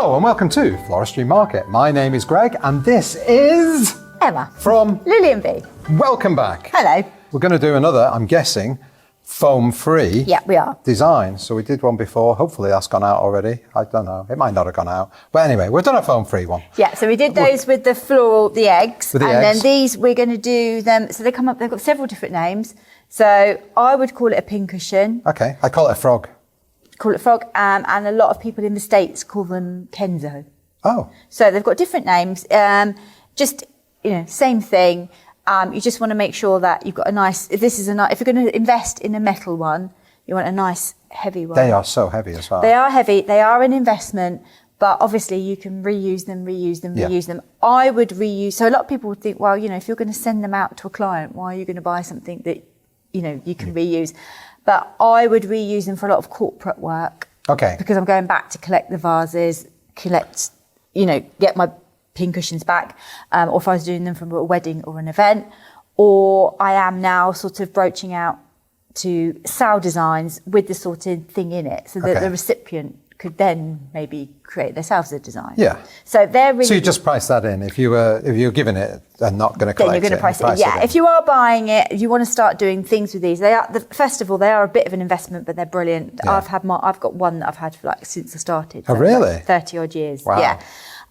Hello and welcome to Floristry Market. My name is Greg and this is... Emma. From... Lily and V. Welcome back. Hello. We're going to do another, I'm guessing, foam-free we are. design. So we did one before. Hopefully that's gone out already. I don't know. It might not have gone out. But anyway, we've done a foam-free one. Yeah, so we did those with the floral, the eggs. With the and eggs. then these, we're going to do them, so they come up, they've got several different names. So I would call it a pincushion. Okay, I call it a frog. Call it frog, and a lot of people in the States call them kenzo. Oh. So they've got different names. Just, same thing. You just want to make sure that you've got a nice, if you're going to invest in a metal one, you want a nice heavy one. They are so heavy as well. They are heavy, they are an investment, but obviously you can reuse them. I would reuse, so a lot of people would think, well, if you're going to send them out to a client, why are you going to buy something that, you can reuse? But I would reuse them for a lot of corporate work. Okay. Because I'm going back to collect the vases, get my pincushions back, or if I was doing them from a wedding or an event, or I am now sort of broaching out to sell designs with the sorted thing in it, so that the recipient could then maybe create themselves a design. Yeah. So they're really. So you just price that in. If you're giving it and not going to collect it. Then you're going to price it. Yeah. If you are buying it, if you want to start doing things with these, first of all, they are a bit of an investment, but they're brilliant. Yeah. I've got one that I've had for since I started. Oh, really? 30 odd years. Wow. Yeah.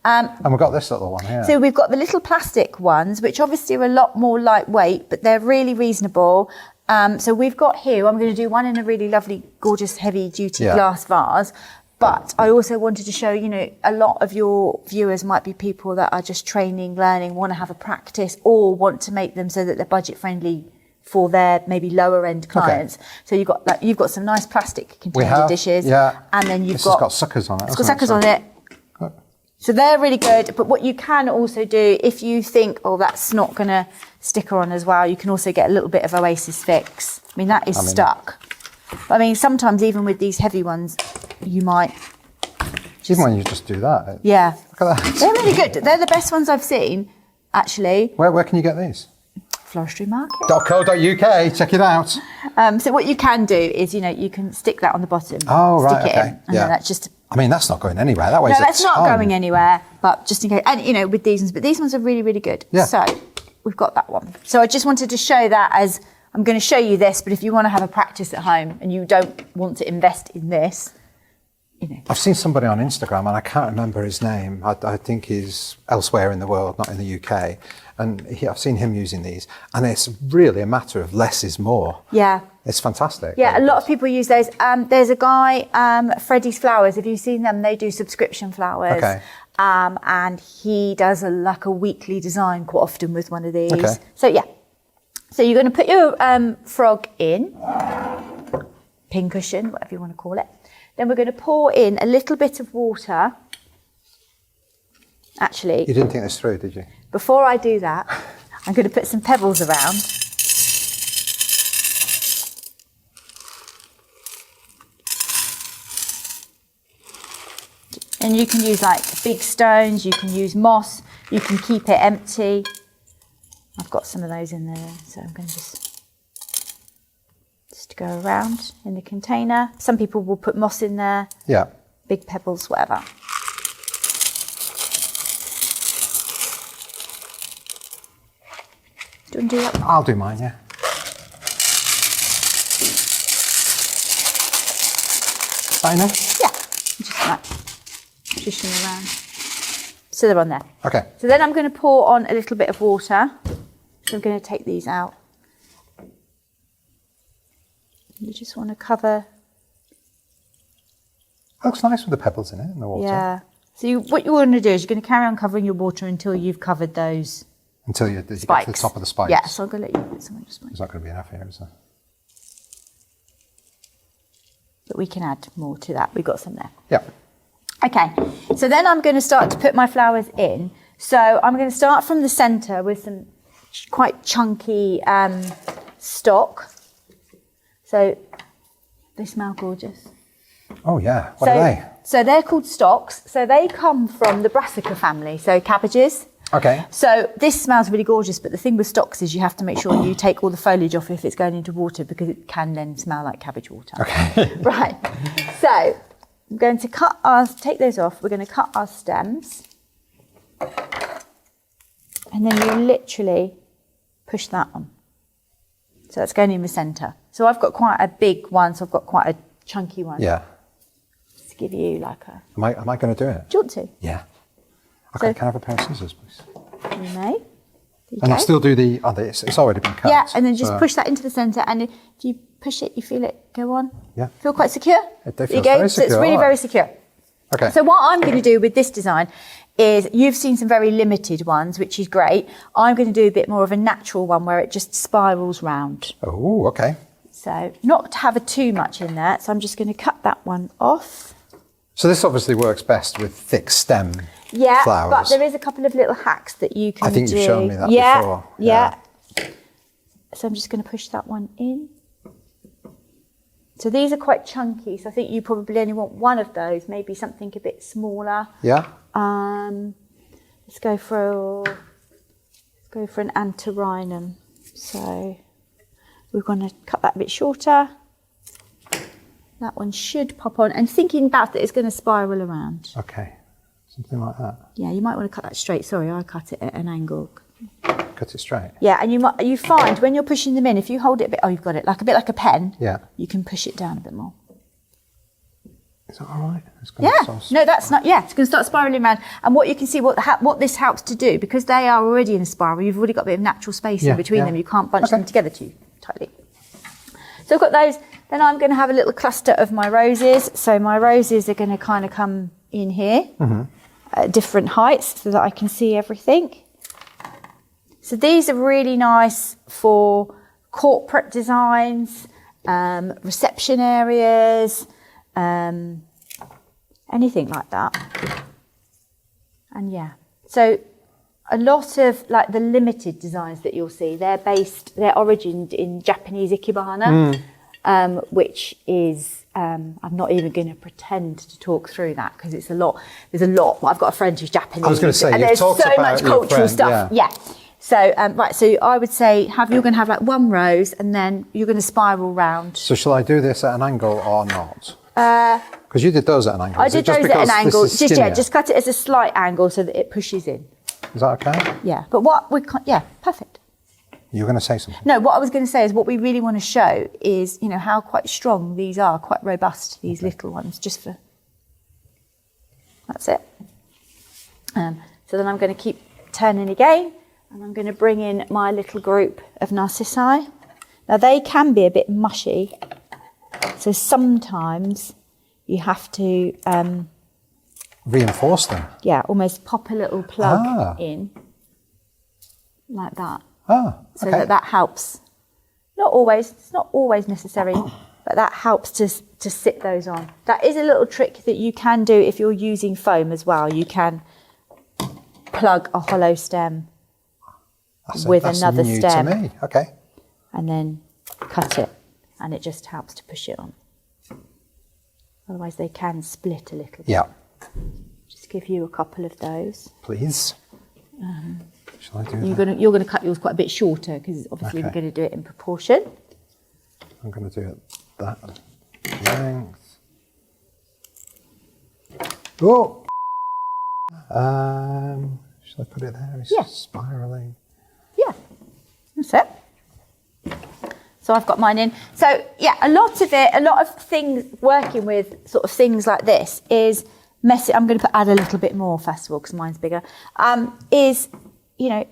And we've got this little one here. So we've got the little plastic ones, which obviously are a lot more lightweight, but they're really reasonable. So we've got here, I'm going to do one in a really lovely, gorgeous, heavy-duty glass vase. But I also wanted to show, a lot of your viewers might be people that are just training, learning, want to have a practice, or want to make them so that they're budget-friendly for their maybe lower-end clients. Okay. So you've got some nice plastic container dishes. Yeah. And then This has got suckers on it. It's got suckers on it. So they're really good, but what you can also do, if you think, that's not going to sticker on as well, you can also get a little bit of Oasis Fix. I mean, that is stuck. But sometimes even with these heavy ones, you might even when you just do that. Yeah. Look at that. They're really good. They're the best ones I've seen, actually. Where can you get these? Floristry Market. .co.uk, check it out. So what you can do is, you can stick that on the bottom. Oh, right, stick it in, and then that's just... that's not going anywhere. That weighs No, that's not going anywhere, but just in case. And, with these ones, but these ones are really, really good. Yeah. So we've got that one. So I just wanted to show that as, I'm going to show you this, but if you want to have a practice at home and you don't want to invest in this, I've seen somebody on Instagram, and I can't remember his name. I think he's elsewhere in the world, not in the UK. And I've seen him using these, and it's really a matter of less is more. Yeah. It's fantastic. Yeah, a lot of people use those. There's a guy, Freddie's Flowers. Have you seen them? They do subscription flowers. Okay. And he does a weekly design quite often with one of these. Okay. So yeah. So you're going to put your frog in, pincushion, whatever you want to call it. Then we're going to pour in a little bit of water. Actually, you didn't think this through, did you? Before I do that, I'm going to put some pebbles around. And you can use big stones, you can use moss, you can keep it empty. I've got some of those in there, so I'm going to just go around in the container. Some people will put moss in there. Yeah. Big pebbles, whatever. Do you want to do that? I'll do mine, yeah. Fine now? Yeah. Just them around. So they're on there. Okay. So then I'm going to pour on a little bit of water. So I'm going to take these out. You just want to cover. Looks nice with the pebbles in it and the water. Yeah. So what you want to do is you're going to carry on covering your water until you've covered those. Until you get to the top of the spikes. Yeah. So I'm going to let you put some of your spikes. There's not going to be enough here, is there? But we can add more to that. We've got some there. Yeah. Okay. So then I'm going to start to put my flowers in. So I'm going to start from the centre with some quite chunky stock. So they smell gorgeous. Oh yeah, what are they? So they're called stocks. So they come from the brassica family, so cabbages. Okay. So this smells really gorgeous, but the thing with stocks is you have to make sure you take all the foliage off if it's going into water, because it can then smell like cabbage water. Okay. Right. So I'm going to take those off. We're going to cut our stems. And then you literally push that on. So that's going in the centre. So I've got quite a big one, so I've got quite a chunky one. Yeah. Just to give you like a... Am I going to do it? Do you want to? Yeah. Okay, can I have a pair of scissors, please? You may. And I'll still do the... it's already been cut. Yeah, and then just push that into the centre, and if you push it, you feel it go on. Yeah. Feel quite secure? It feels there you go. very So it's secure, really all very right. secure. Okay. So what I'm going to do with this design is, you've seen some very limited ones, which is great. I'm going to do a bit more of a natural one where it just spirals round. Oh, okay. So not to have too much in there. So I'm just going to cut that one off. So this obviously works best with thick stem Yeah, flowers. but there is a couple of little hacks that you can do. I think you've shown me that before. before. Yeah. So I'm just going to push that one in. So these are quite chunky, so I think you probably only want one of those, maybe something a bit smaller. Yeah. Let's go for an antirrhinum. So we're going to cut that a bit shorter. That one should pop on. And thinking about it, it's going to spiral around. Okay. Something like that. Yeah, you might want to cut that straight. Sorry, I cut it at an angle. Cut it straight. Yeah, and you find when you're pushing them in, if you hold it a bit, you've got it, like a bit like a pen. Yeah. You can push it down a bit more. Is that all right? It's going to No, that's not. Yeah, it's going to start spiraling around. And what you can see, what this helps to do, because they are already in a spiral, you've already got a bit of natural space in between them. You can't bunch them together too tightly. So I've got those. Then I'm going to have a little cluster of my roses. So my roses are going to kind of come in here at different heights so that I can see everything. So these are really nice for corporate designs, reception areas, anything like that. And yeah, so a lot of like the limited designs that you'll see, they're origined in Japanese ikebana, which is, I'm not even going to pretend to talk through that because it's a lot. There's a lot. I've got a friend who's Japanese. I was going to say, and you've there's talked so about much your cultural friend, stuff. yeah. So, right, so I would say you're going to have like one rose and then you're going to spiral round. So shall I do this at an angle or not? Because you did those at an angle. I Is it did those at an angle. this is skinnier? Just cut it as a slight angle so that it pushes in. Is that okay? Yeah, but what we can't, perfect. You're going to say something? No, what I was going to say is what we really want to show is, how quite strong these are, quite robust, these little ones, that's it. So then I'm going to keep turning again, and I'm going to bring in my little group of narcissi. Now they can be a bit mushy, so sometimes you have to... reinforce them? Yeah, almost pop a little plug in, like that. So that helps. Not always, it's not always necessary, but that helps to sit those on. That is a little trick that you can do if you're using foam as well. You can plug a hollow stem with another new stem. To me. Okay. And then cut it, and it just helps to push it on. Otherwise they can split a little bit. Yeah. Just give you a couple of those. Please. Shall I do You're that? going to cut yours quite a bit shorter because obviously we're going to do it in proportion. I'm going to do it that length. Oh! Shall I put it there? It's spiraling. Yeah, that's it. So I've got mine in. So yeah, a lot of things working with sort of things like this is messy. I'm going to add a little bit more first of all because mine's bigger. Is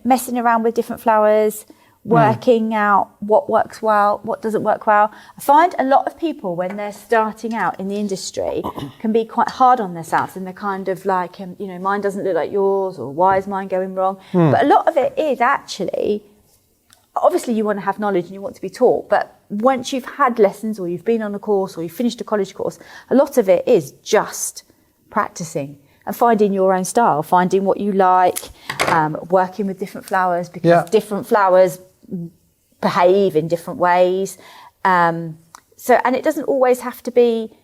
messing around with different flowers, working out what works well, what doesn't work well. I find a lot of people when they're starting out in the industry can be quite hard on themselves, and they're kind of like, mine doesn't look like yours, or why is mine going wrong? But a lot of it is actually, obviously you want to have knowledge and you want to be taught, but once you've had lessons or you've been on a course or you've finished a college course, a lot of it is just practicing and finding your own style, finding what you like, working with different flowers because different flowers behave in different ways. And it doesn't always have to be,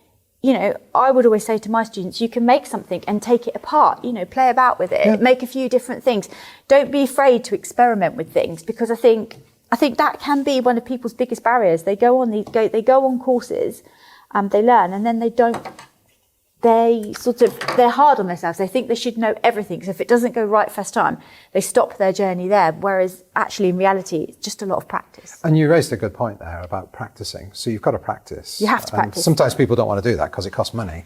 I would always say to my students, you can make something and take it apart, play about with it, make a few different things. Don't be afraid to experiment with things, because I think that can be one of people's biggest barriers. They go on courses, they learn, and then they don't they're hard on themselves. They think they should know everything. So if it doesn't go right first time, they stop their journey there. Whereas actually in reality, it's just a lot of practice. And you raised a good point there about practicing. So you've got to practice. You have to And practice. sometimes people don't want to do that because it costs money,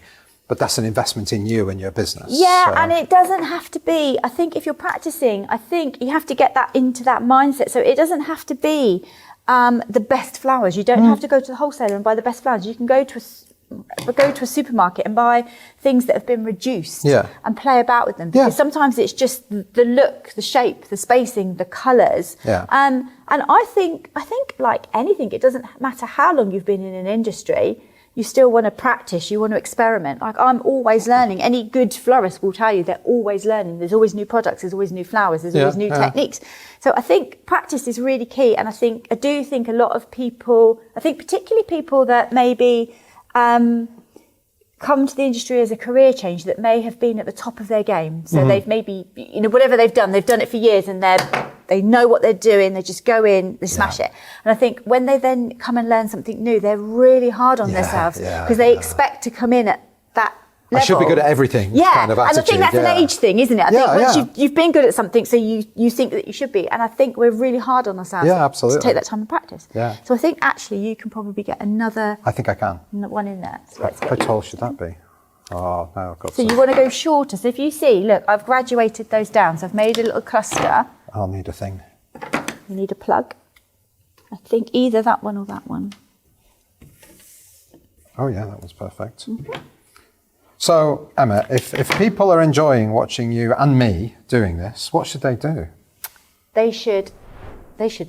but that's an investment in you and your business. Yeah, So- and it doesn't have to be, I think if you're practicing, I think you have to get that into that mindset. So it doesn't have to be the best flowers. You don't have to go to the wholesaler and buy the best flowers. You can go to a supermarket and buy things that have been reduced and play about with them, because sometimes it's just the look, the shape, the spacing, the colours. And I think like anything, it doesn't matter how long you've been in an industry, you still want to practice, you want to experiment. Like I'm always learning. Any good florist will tell you they're always learning. There's always new products, there's always new flowers, there's always new techniques. So I think practice is really key. And I do think a lot of people, I think particularly people that maybe come to the industry as a career change, that may have been at the top of their game. So they've maybe, whatever they've done it for years, and they know what they're doing. They just go in, they smash it. And I think when they then come and learn something new, they're really hard on themselves because they expect to come in at that level. I should be good at everything kind of attitude. And I think that's an age thing, isn't it? I think once you've been good at something, so you think that you should be. And I think we're really hard on ourselves absolutely. to take that time and practice. Yeah. So I think actually you can probably get another I think I can. one in there. So let's How get tall should that be? Oh, no, I've got So you want to go shorter. So if you see, look, I've graduated those down. So I've made a little cluster. I'll need a thing. You need a plug. I think either that one or that one. Oh yeah, that was perfect. So Emma, if people are enjoying watching you and me doing this, what should they do? They should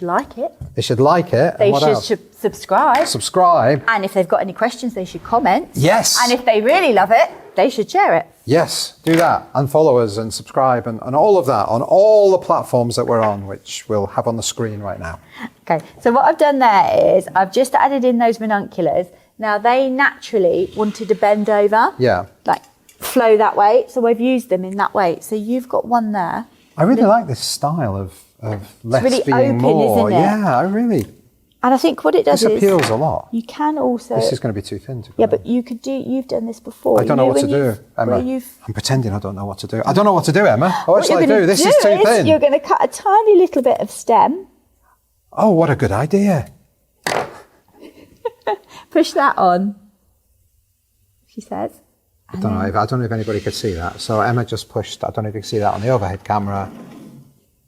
like it. They should like it. They and what else? should subscribe. Subscribe. And if they've got any questions, they should comment. Yes. And if they really love it, they should share it. Yes, do that. And follow us and subscribe and all of that on all the platforms that we're on, which we'll have on the screen right now. Okay, so what I've done there is I've just added in those ranunculars. Now they naturally wanted to bend over. Yeah. Like flow that way. So I've used them in that way. So you've got one there. I really like this style of less really being open, more. isn't it? Yeah, I really. And I think what it does This is appeals a lot. you can also. This is going to be too thin to go. Yeah, but you could do. You've done this before. I don't know what to do, Emma. I'm pretending I don't know what to do. I don't know what to do, Emma. What shall I do? This is too thin. You're going to cut a tiny little bit of stem. Oh, what a good idea. Push that on, she says. I don't know if anybody could see that. So Emma just pushed, I don't know if you can see that on the overhead camera,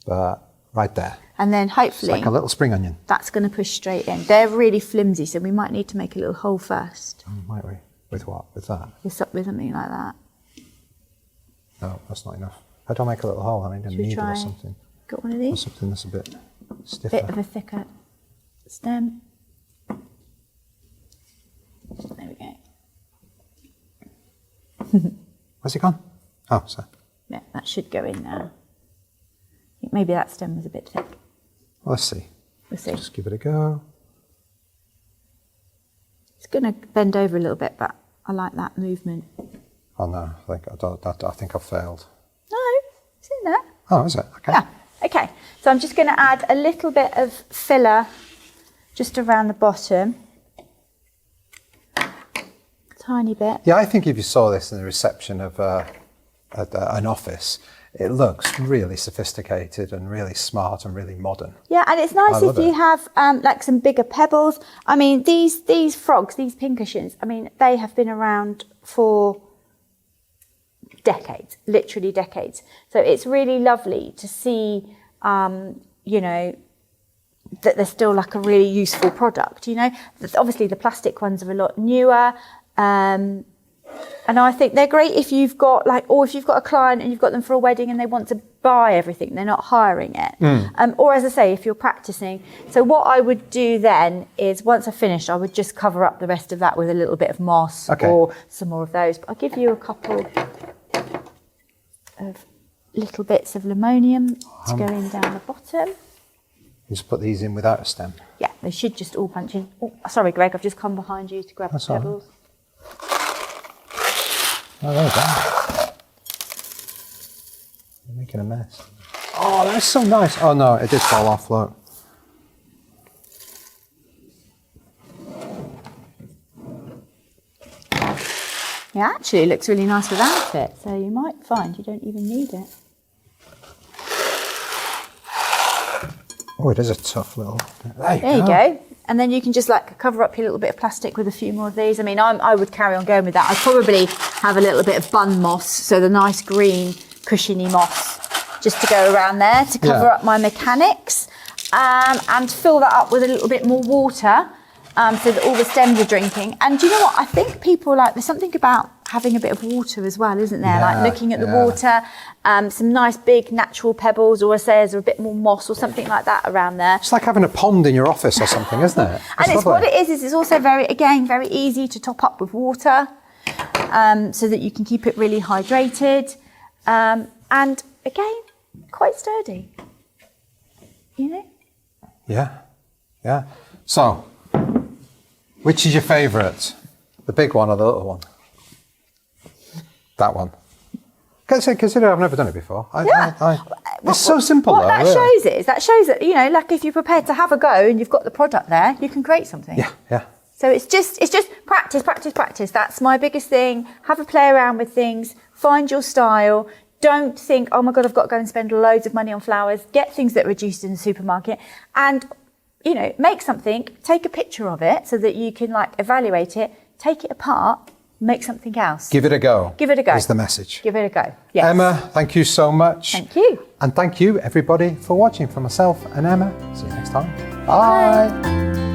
but right there. And then hopefully, It's like a little spring onion. that's going to push straight in. They're really flimsy, so we might need to make a little hole first. Oh, might we? With what? With that? With something like that. No, that's not enough. How do I make a little hole? I need a Should we needle try or something. Got one of Or these? something that's a bit stiffer. Bit of a thicker stem. There we go. Where's it gone? Oh, sorry. Yeah, that should go in now. I think maybe that stem was a bit thick. Well, let's see. We'll see. Just give it a go. It's going to bend over a little bit, but I like that movement. Oh no, I think I've failed. No, it's in there. Oh, is it? Okay. Yeah. Okay. So I'm just going to add a little bit of filler just around the bottom. Tiny bit. Yeah, I think if you saw this in the reception of an office, it looks really sophisticated and really smart and really modern. Yeah, and it's nice if you have like some bigger pebbles. I mean, these frogs, these pincushions, I mean, they have been around for decades, literally decades. So it's really lovely to see, you know, that they're still like a really useful product, you know. Obviously the plastic ones are a lot newer. And I think they're great if you've got or if you've got a client and you've got them for a wedding and they want to buy everything, they're not hiring it. Or as I say, if you're practicing. So what I would do then is once I finish, I would just cover up the rest of that with a little bit of moss or some more of those. But I'll give you a couple of little bits of limoneum to go in down the bottom. You just put these in without a stem. Yeah, they should just all punch in. Oh, sorry, Greg, I've just come behind you to grab the pebbles. Oh, there we go. You're making a mess. Oh, that's so nice. Oh no, it did fall off, look. It actually looks really nice without it, so you might find you don't even need it. Oh, it is a tough little... There you go. And then you can just like cover up your little bit of plastic with a few more of these. I mean, I would carry on going with that. I'd probably have a little bit of bun moss, so the nice green cushiony moss, just to go around there to cover up my mechanics, and fill that up with a little bit more water, so that all the stems are drinking. And do you know what? I think people like, there's something about having a bit of water as well, isn't there? Like looking at the water, some nice big natural pebbles, or I say there's a bit more moss or something like that around there. It's like having a pond in your office or something, isn't it? And it's what it is it's also very easy to top up with water, so that you can keep it really hydrated. And again, quite sturdy, you know? Yeah. So, which is your favourite? The big one or the little one? That one. Consider I've never done it before. It's so simple though. What that shows that, you know, like if you're prepared to have a go and you've got the product there, you can create something. Yeah. So it's just practice. That's my biggest thing. Have a play around with things. Find your style. Don't think, oh my God, I've got to go and spend loads of money on flowers. Get things that are reduced in the supermarket, and, you know, make something, take a picture of it so that you can like evaluate it, take it apart, make something else. Give it a go. Is the message. Give it a go. Yes. Emma, thank you so much. Thank you. And thank you everybody for watching. For myself and Emma, see you next time. Bye.